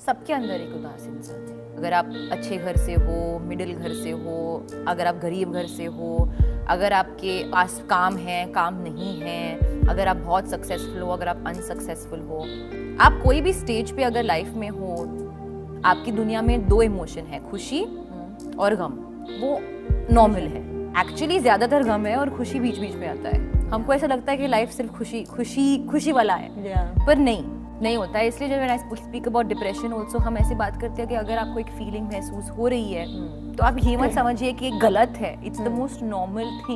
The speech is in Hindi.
सबके अंदर एक उदासीनता है। अगर आप अच्छे घर से हो, मिडिल घर से हो, अगर आप गरीब घर से हो, अगर आपके पास काम है, काम नहीं है, अगर आप बहुत सक्सेसफुल हो, अगर आप अनसक्सेसफुल हो, आप कोई भी स्टेज पे अगर लाइफ में हो, आपकी दुनिया में दो इमोशन है, खुशी और गम। वो नॉर्मल है। एक्चुअली ज्यादातर गम है और खुशी बीच बीच में आता है। हमको ऐसा लगता है कि लाइफ सिर्फ खुशी वाला है, पर नहीं होता है। इसलिए जब I speak about depression also, हम ऐसे बात करते हैं कि अगर आपको एक फीलिंग महसूस हो रही है तो आप ये मत समझिए कि ये गलत है। It's the most normal thing.